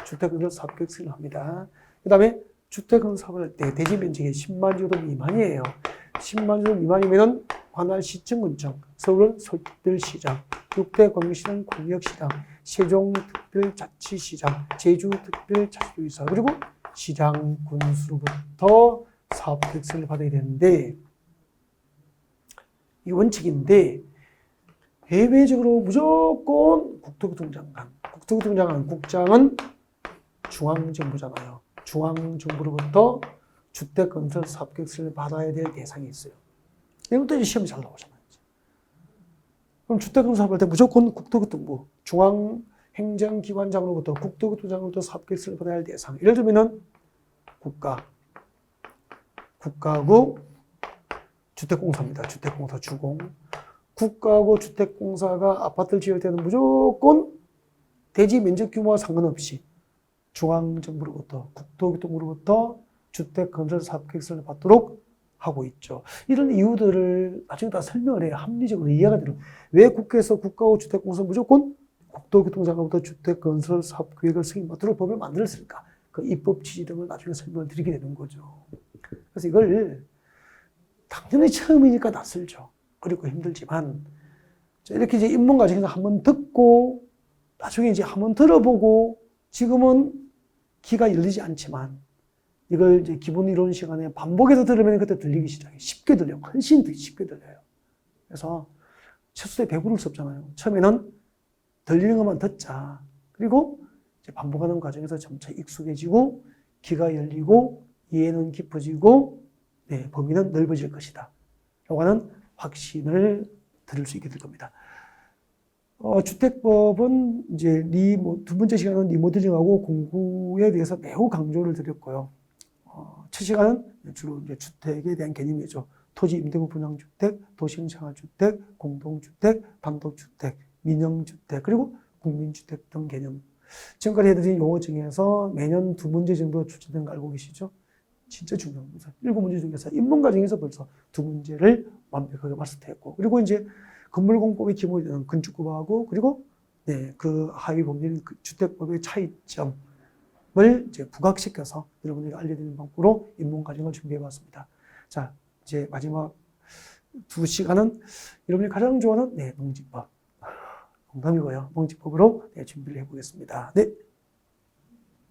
주택건설 사업계획수행을 합니다. 그 다음에 주택건설 사업을 할 때 대지 면적이 10만 제곱미터 미만이에요. 10만 제곱미터 미만이면은 관할 시청군청, 서울은 서울특별시장, 6대 광역시는 광역시장, 세종특별자치시장, 제주특별자치도지사 그리고 시장군수로부터 사업계획서를 받아야 되는데 이 원칙인데 대외적으로 무조건 국토교통장관, 국장은 중앙정부잖아요. 중앙정부로부터 주택건설 사업계획서를 받아야 될 대상이 있어요. 이것도 이제 시험이 잘 나오잖아요. 그럼 주택건설 사업할 때 무조건 국토교통부, 중앙행정기관장으로부터 국토교통장으로부터 사업계획서를 받아야 할 대상. 예를 들면은 국가구 주택공사입니다. 주택공사 주공. 국가구 주택공사가 아파트를 지을 때는 무조건 대지 면적 규모와 상관없이 중앙정부로부터 국토교통부로부터 주택건설 사업계획서를 받도록 하고 있죠. 이런 이유들을 나중에 다 설명을 해야 합리적으로 이해가 되는. 왜 국회에서 국가구 주택공사 무조건 국토교통장으로부터 주택건설 사업계획을 승인받도록 법을 만들었을까? 그 입법 취지 등을 나중에 설명을 드리게 되는 거죠. 그래서 이걸 당연히 처음이니까 낯설죠. 어렵고 힘들지만 이렇게 이제 입문 과정에서 한번 듣고 나중에 이제 한번 들어보고 지금은 귀가 열리지 않지만 이걸 이제 기본 이론 시간에 반복해서 들으면 그때 들리기 시작해요. 쉽게 들려요. 훨씬 더 쉽게 들려요. 그래서 첫수에 배부를 수 없잖아요. 처음에는 들리는 것만 듣자. 그리고 이제 반복하는 과정에서 점차 익숙해지고 귀가 열리고 이해는 깊어지고 범위는 넓어질 것이다. 라고 하는 확신을 들을 수 있게 될 겁니다. 주택법은 이제 두 번째 시간은 리모델링하고 공구에 대해서 매우 강조를 드렸고요. 첫 시간은 주로 이제 주택에 대한 개념이죠. 토지 임대부 분양주택, 도시형 생활주택, 공동주택, 단독주택, 민영주택, 그리고 국민주택 등 개념. 지금까지 해드린 용어 중에서 매년 2문제 정도 출제된 거 알고 계시죠? 진짜 중요한 거죠. 7문제 중에서 입문 과정에서 벌써 2문제를 완벽하게 마스터했고, 그리고 이제 건물공법의 기본이 되는 건축법하고, 그리고 그 하위 법률인 주택법의 차이점을 이제 부각시켜서 여러분에게 알려드리는 방법으로 입문 과정을 준비해봤습니다. 자, 이제 마지막 2시간은 여러분이 가장 좋아하는 농지법. 농담이고요. 농지법으로 준비를 해보겠습니다. 네.